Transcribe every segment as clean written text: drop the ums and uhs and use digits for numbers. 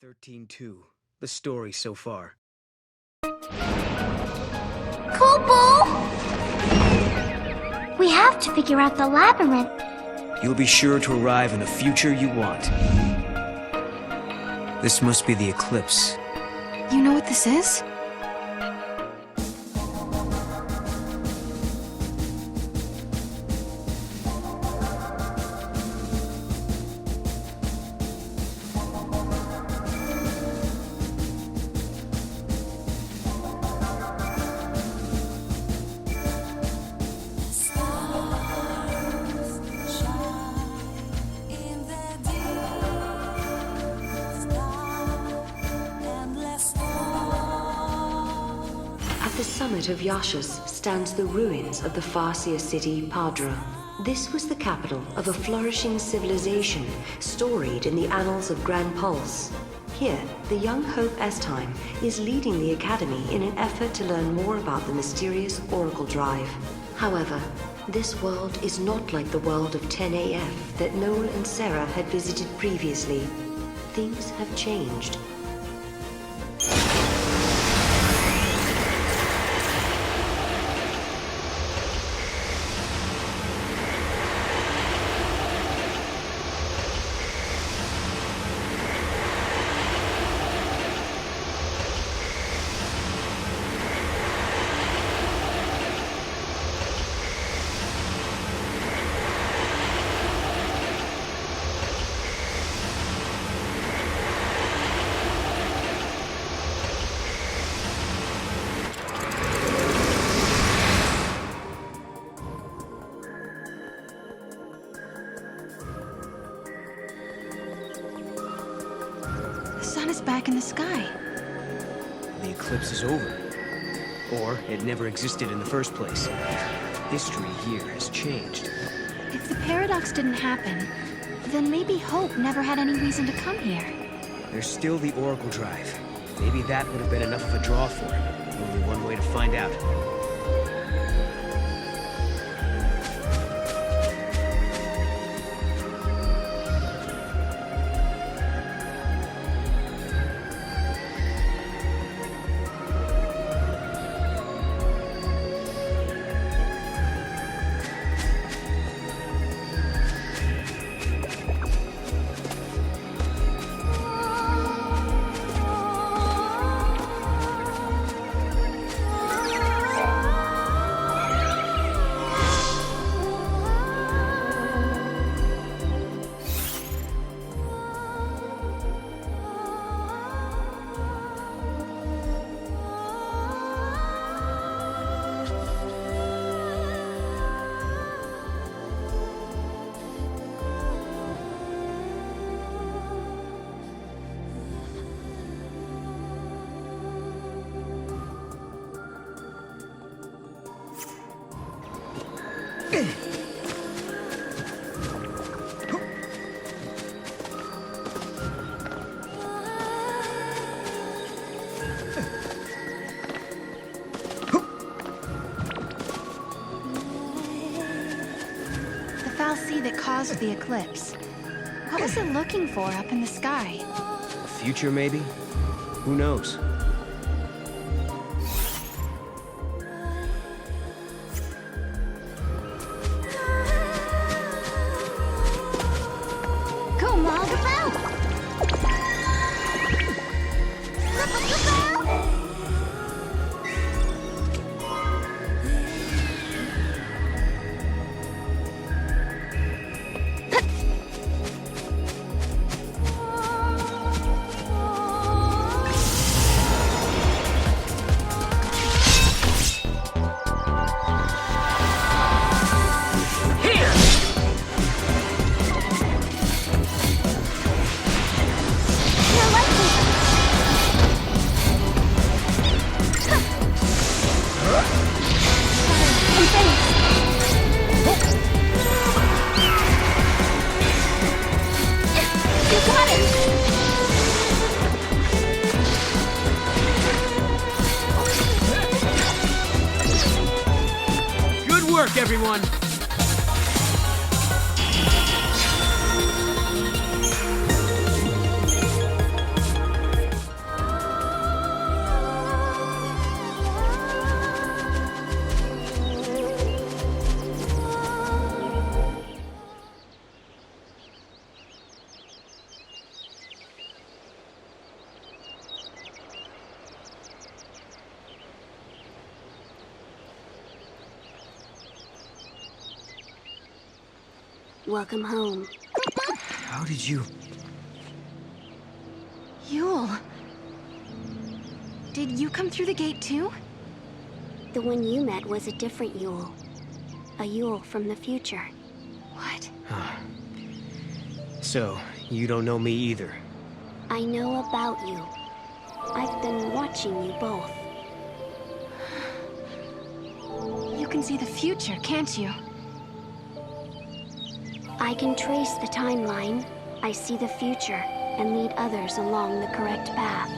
13-2. The story so far. Kobo! We have to figure out the labyrinth. You'll be sure to arrive in the future you want. This must be the eclipse. You know what this is? At the summit of Yashas stands the ruins of the Farseer city Padra. This was the capital of a flourishing civilization storied in the annals of Grand Pulse. Here, the young Hope Estime is leading the Academy in an effort to learn more about the mysterious Oracle Drive. However, this world is not like the world of 10AF that Noel and Sarah had visited previously. Things have changed. The sun is back in the sky. The eclipse is over. Or it never existed in the first place. History here has changed. If the paradox didn't happen, then maybe Hope never had any reason to come here. There's still the Oracle Drive. Maybe that would have been enough of a draw for him. Only one way to find out. The foul sea that caused the eclipse. What was it looking for up in the sky? The future, maybe? Who knows? Go, Mal, the bell! work, everyone! Welcome home. How did you... Yule. Did you come through the gate too? The one you met was a different Yule. A Yule from the future. What? So, you don't know me either. I know about you. I've been watching you both. You can see the future, can't you? I can trace the timeline. I see the future and lead others along the correct path.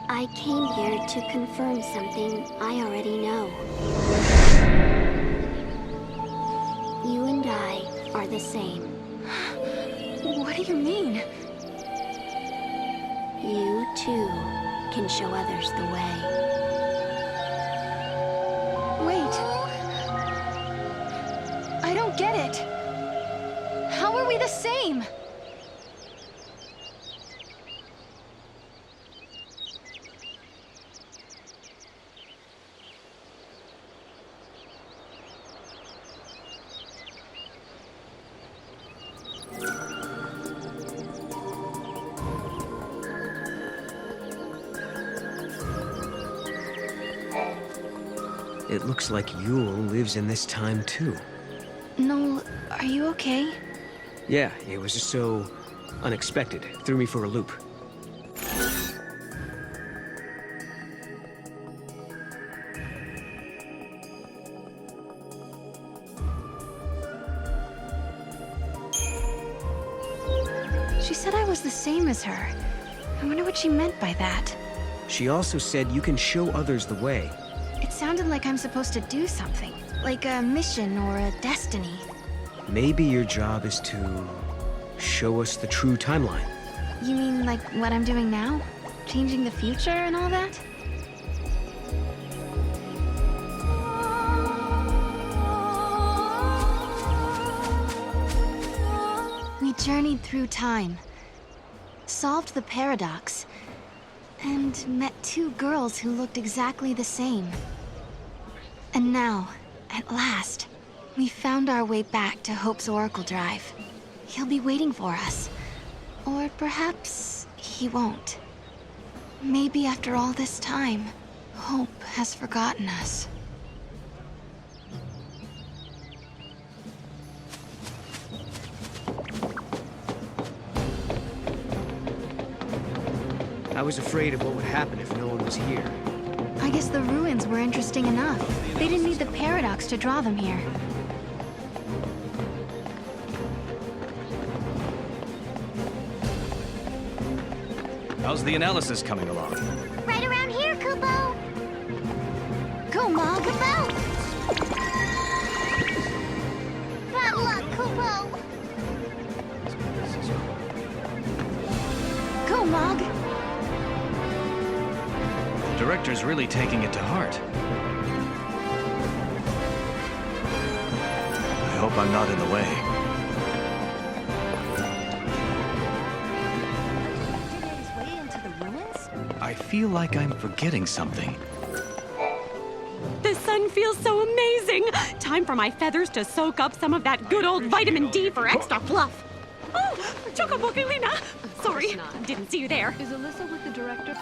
I came here to confirm something I already know. You and I are the same. What do you mean? You, too, can show others the way. Wait. I don't get it. How are we the same? It looks like Yule lives in this time too. Noel, are you okay? Yeah, it was just so unexpected. Threw me for a loop. She said I was the same as her. I wonder what she meant by that. She also said you can show others the way. It sounded like I'm supposed to do something. Like a mission or a destiny. Maybe your job is to show us the true timeline. You mean like what I'm doing now? Changing the future and all that? We journeyed through time, solved the paradox, and met two girls who looked exactly the same. And now, at last, we found our way back to Hope's Oracle Drive. He'll be waiting for us. Or perhaps he won't. Maybe after all this time, Hope has forgotten us. I was afraid of what would happen if no one was here. I guess the ruins were interesting enough. They didn't need the paradox to draw them here. How's the analysis coming along? Right around here, Kupo! Go, Mog! Kupo! Bad luck, Kupo! Go, Mog! Director's really taking it to heart. I hope I'm not in the way. I feel like I'm forgetting something. The sun feels so amazing! Time for my feathers to soak up some of that good old vitamin D for extra fluff. Oh, Chocobo Lena! Sorry, didn't see you there. Is Alyssa with the director?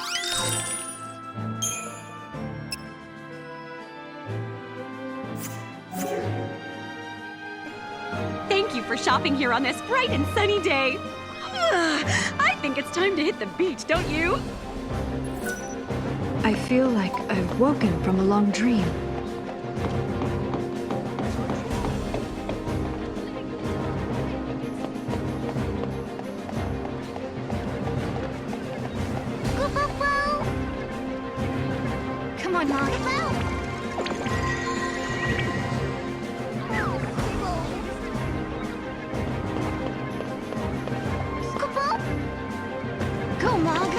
Thank you for shopping here on this bright and sunny day. I think it's time to hit the beach, don't you? I feel like I've woken from a long dream. Come on, Mog. Go, Mog.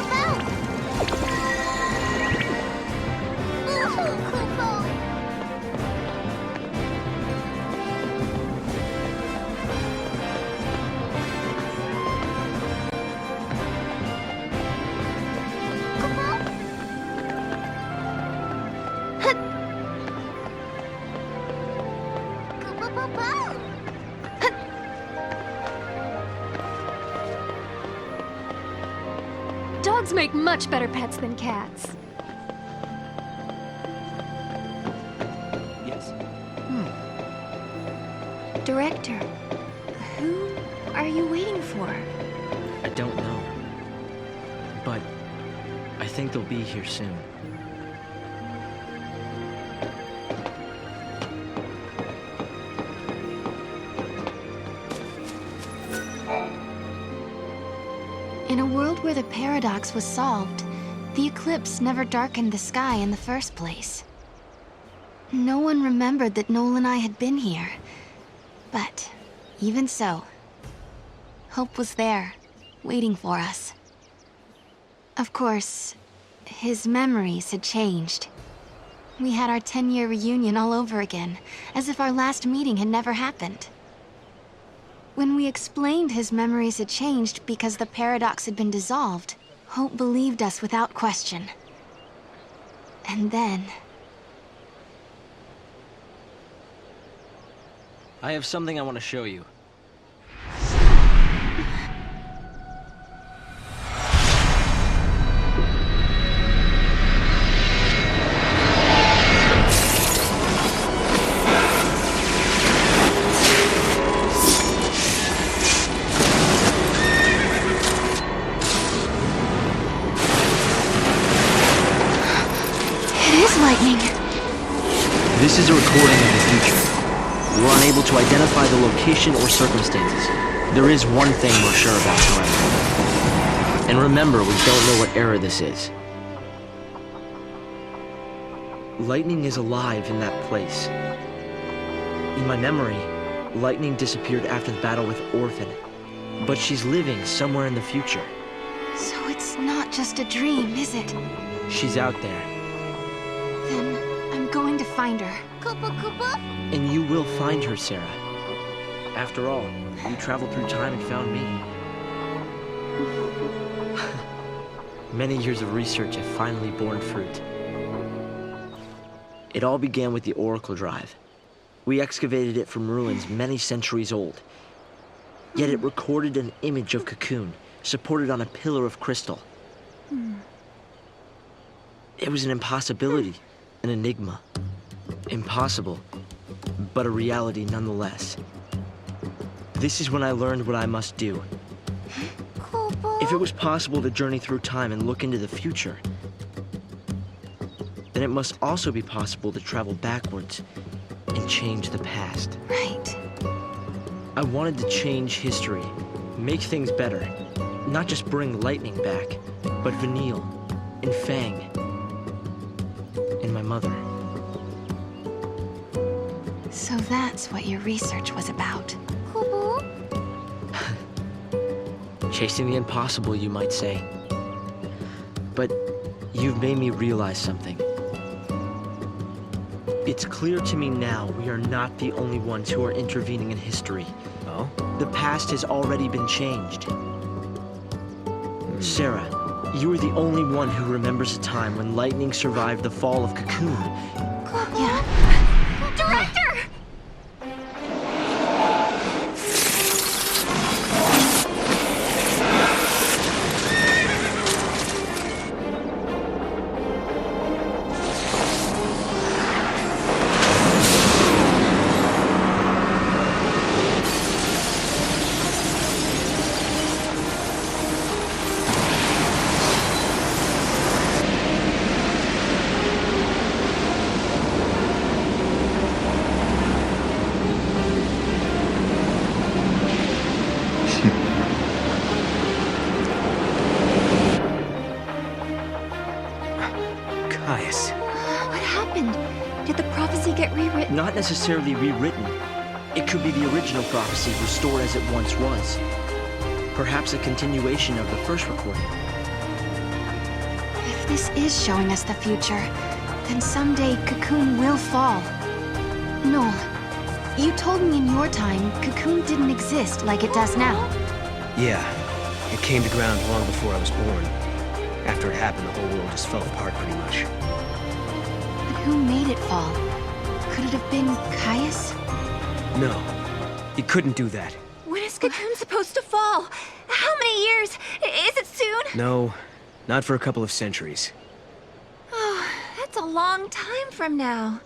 Dogs make much better pets than cats. Yes? Director, who are you waiting for? I don't know. But I think they'll be here soon. In a world where the paradox was solved, the eclipse never darkened the sky in the first place. No one remembered that Noel and I had been here. But even so, hope was there, waiting for us. Of course, his memories had changed. We had our 10-year reunion all over again, as if our last meeting had never happened. When we explained his memories had changed because the paradox had been dissolved, Hope believed us without question. And then... I have something I want to show you. lightning. This is a recording of the future. We're unable to identify the location or circumstances. There is one thing we're sure about, however. And remember, we don't know what era this is. Lightning is alive in that place. In my memory, Lightning disappeared after the battle with Orphan. But she's living somewhere in the future. So it's not just a dream, is it? She's out there. Then I'm going to find her. Koopa Koopa? And you will find her, Sarah. After all, you traveled through time and found me. Many years of research have finally borne fruit. It all began with the Oracle Drive. We excavated it from ruins many centuries old. Yet it recorded an image of Cocoon, supported on a pillar of crystal. It was an impossibility, an enigma. Impossible, but a reality nonetheless. This is when I learned what I must do. If it was possible to journey through time and look into the future, then it must also be possible to travel backwards and change the past. Right. I wanted to change history, make things better. Not just bring Lightning back, but Vanille, and Fang, and my mother. So that's what your research was about. Chasing the impossible, you might say. But you've made me realize something. It's clear to me now we are not the only ones who are intervening in history. Oh? The past has already been changed. Sarah, you are the only one who remembers a time when Lightning survived the fall of Cocoon. Yeah. Director! What happened? Did the prophecy get rewritten? Not necessarily rewritten. It could be the original prophecy restored as it once was. Perhaps a continuation of the first recording. If this is showing us the future, then someday Cocoon will fall. Noel, you told me in your time Cocoon didn't exist like it does now. Yeah. It came to ground long before I was born. After it happened, the whole world just fell apart pretty much. But who made it fall? Could it have been Caius? No. It couldn't do that. When is Cocoon supposed to fall? How many years? Is it soon? No. Not for a couple of centuries. Oh, that's a long time from now.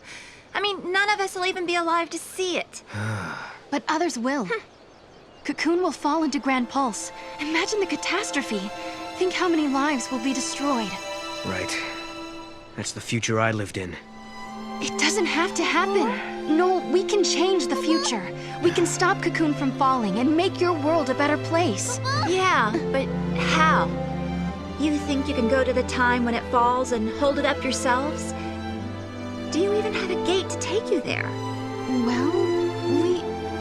I mean, none of us will even be alive to see it. But others will. Cocoon will fall into Grand Pulse. Imagine the catastrophe. Think how many lives will be destroyed. Right. That's the future I lived in. It doesn't have to happen. No, we can change the future. We can stop Cocoon from falling and make your world a better place. Yeah, but how? You think you can go to the time when it falls and hold it up yourselves? Do you even have a gate to take you there? Well,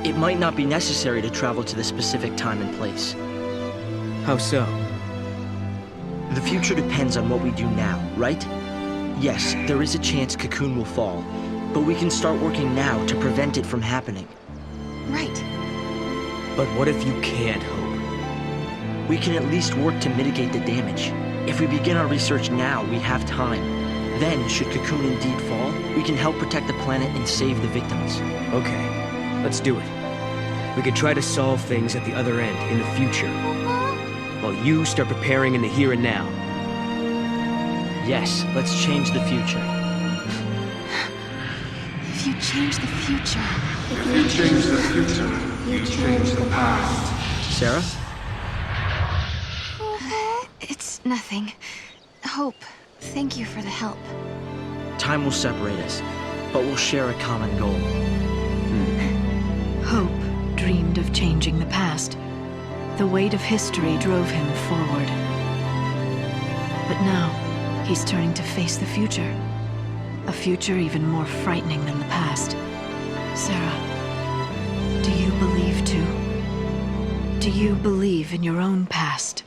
It might not be necessary to travel to the specific time and place. How so? The future depends on what we do now, right? Yes, there is a chance Cocoon will fall, but we can start working now to prevent it from happening. Right. But what if you can't hope? We can at least work to mitigate the damage. If we begin our research now, we have time. Then, should Cocoon indeed fall, we can help protect the planet and save the victims. Okay, let's do it. We could try to solve things at the other end, in the future. While you start preparing in the here and now. Yes, let's change the future. If you change the future... If you change the future, you change the past. Sarah? It's nothing. Hope, thank you for the help. Time will separate us, but we'll share a common goal. Hope dreamed of changing the past. The weight of history drove him forward. But now, he's turning to face the future. A future even more frightening than the past. Sarah, do you believe too? Do you believe in your own past?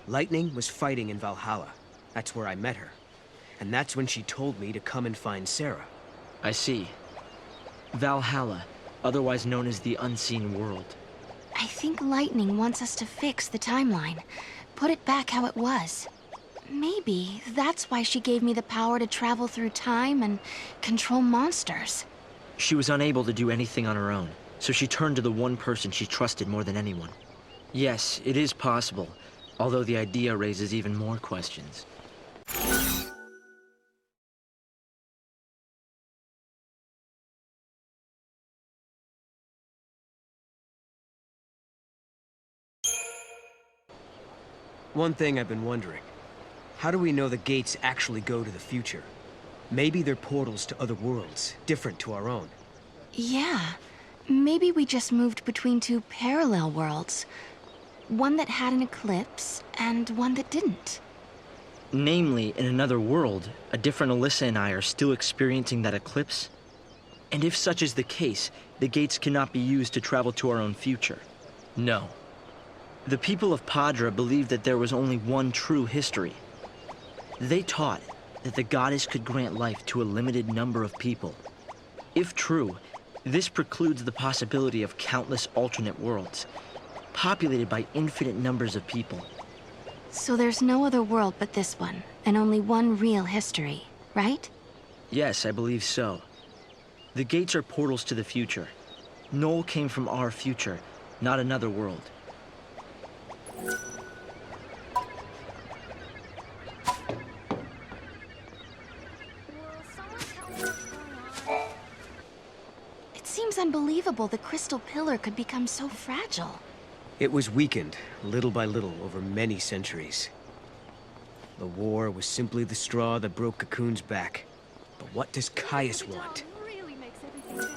Lightning was fighting in Valhalla. That's where I met her. And that's when she told me to come and find Sarah. I see. Valhalla, otherwise known as the Unseen World. I think Lightning wants us to fix the timeline. Put it back how it was. Maybe that's why she gave me the power to travel through time and control monsters. She was unable to do anything on her own, so she turned to the one person she trusted more than anyone. Yes, it is possible, although the idea raises even more questions. One thing I've been wondering. How do we know the gates actually go to the future? Maybe they're portals to other worlds, different to our own. Yeah, maybe we just moved between two parallel worlds. One that had an eclipse, and one that didn't. Namely, in another world, a different Alyssa and I are still experiencing that eclipse. And if such is the case, the gates cannot be used to travel to our own future. No. The people of Padra believed that there was only one true history. They taught that the goddess could grant life to a limited number of people. If true, this precludes the possibility of countless alternate worlds, populated by infinite numbers of people. So there's no other world but this one, and only one real history, right? Yes, I believe so. The gates are portals to the future. Noel came from our future, not another world. It seems unbelievable the crystal pillar could become so fragile. It was weakened, little by little, over many centuries. The war was simply the straw that broke Cocoon's back. But what does Caius want? Really makes everything better.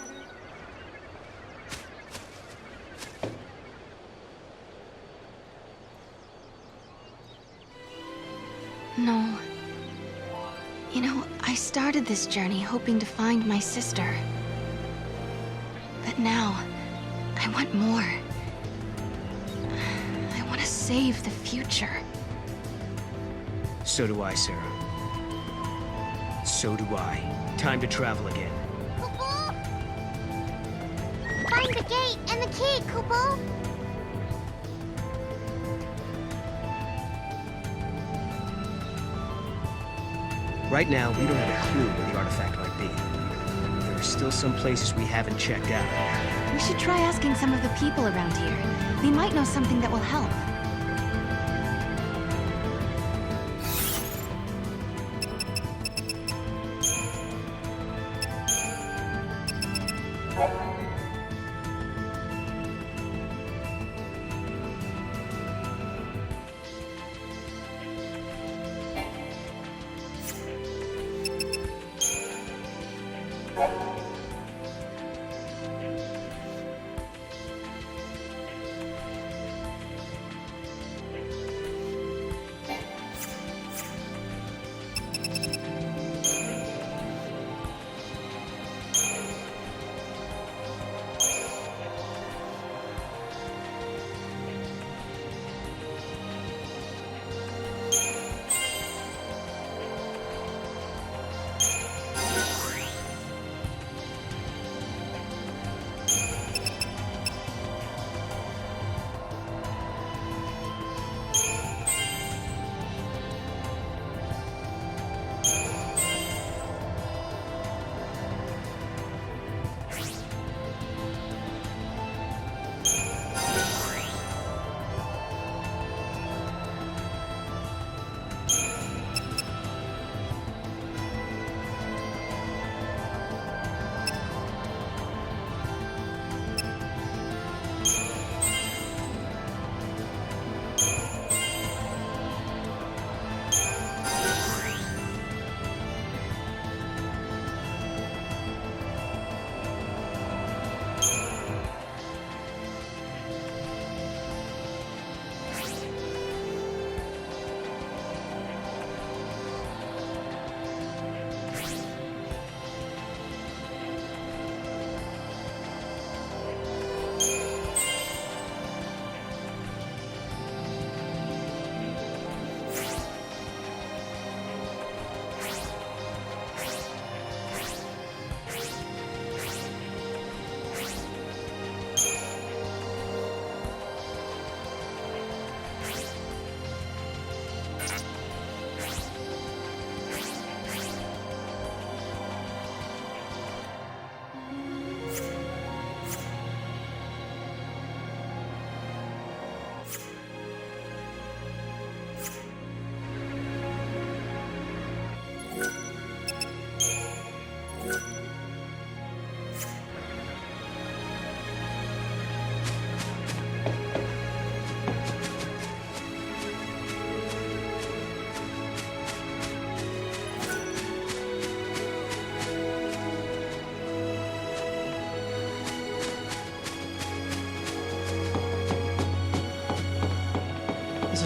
No. You know, I started this journey hoping to find my sister. But now, I want more. I want to save the future. So do I, Sarah. So do I. Time to travel again. Kupo! Find the gate and the key, Kupo! Right now, we don't have a clue where the artifact might be. there's still some places we haven't checked out. We should try asking some of the people around here. They might know something that will help.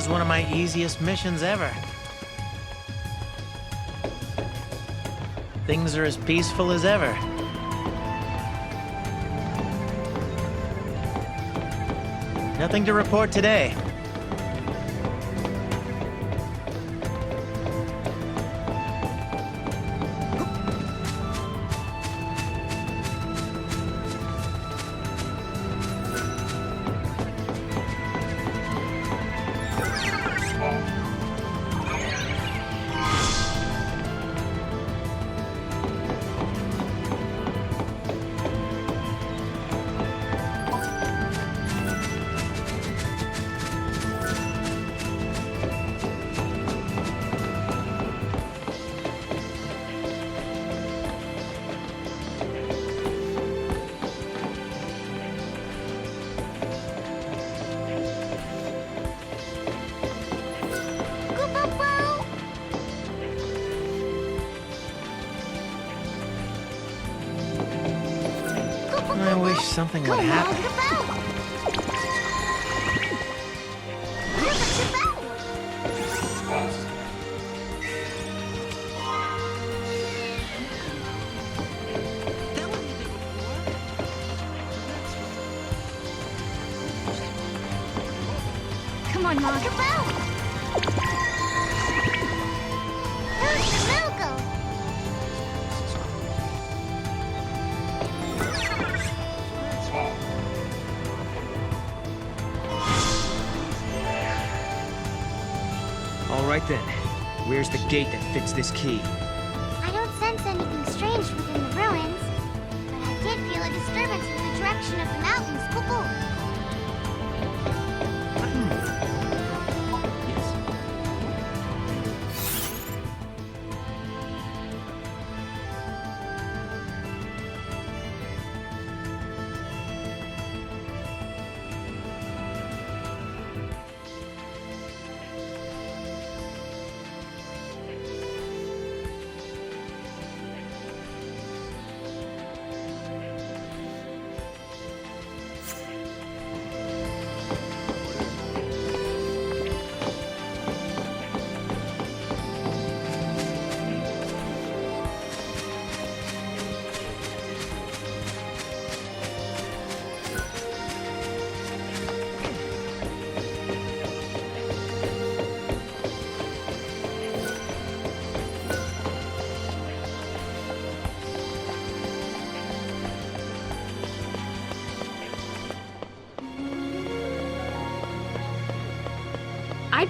One of my easiest missions ever. Things are as peaceful as ever. Nothing to report today. I wish something would happen. Come on, Mom. Who's the logo? All right then. Where's the gate that fits this key? I don't sense anything strange within the ruins.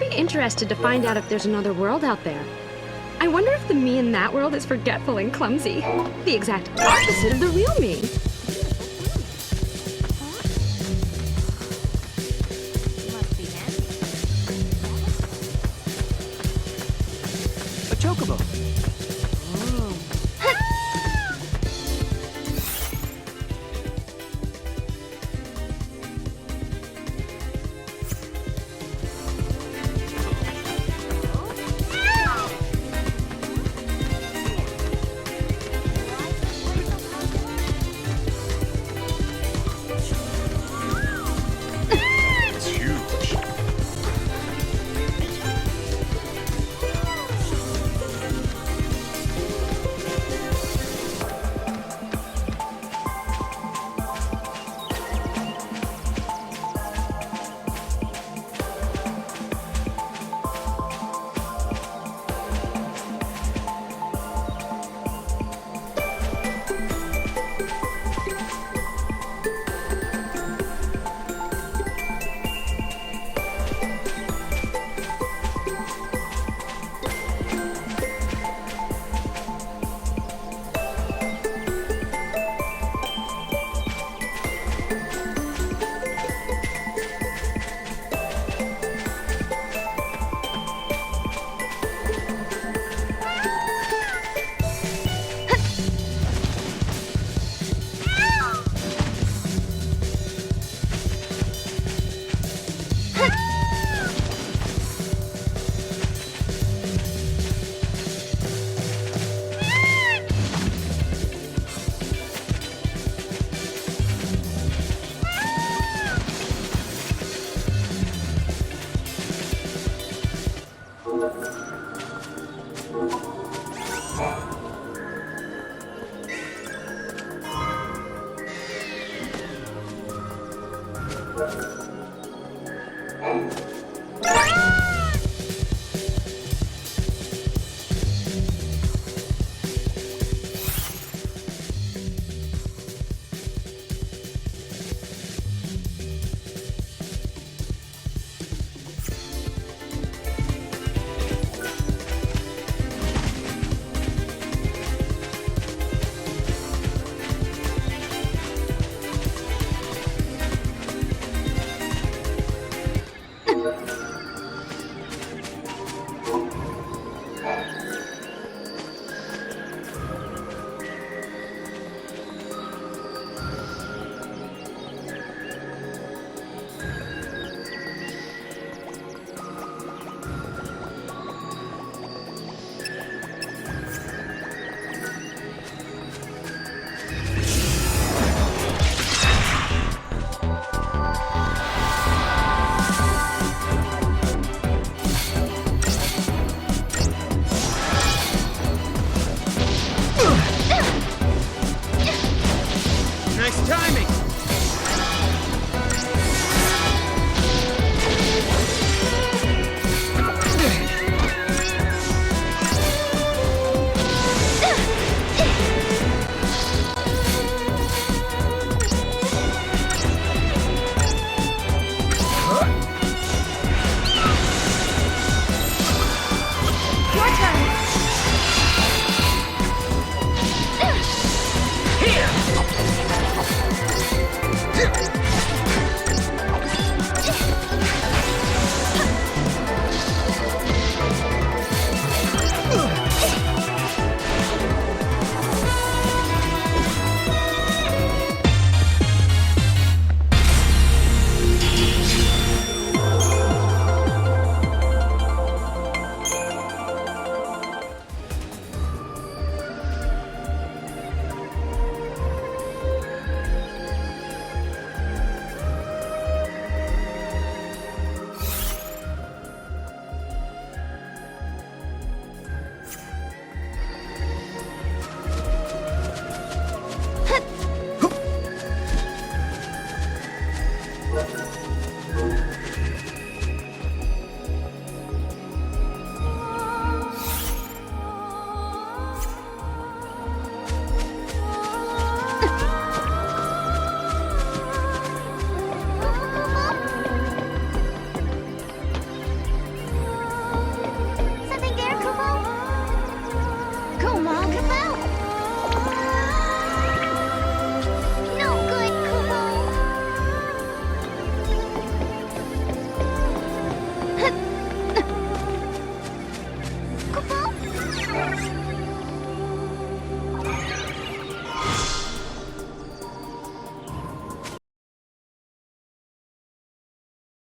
I'd be interested to find out if there's another world out there. I wonder if the me in that world is forgetful and clumsy. The exact opposite of the real me. A chocobo.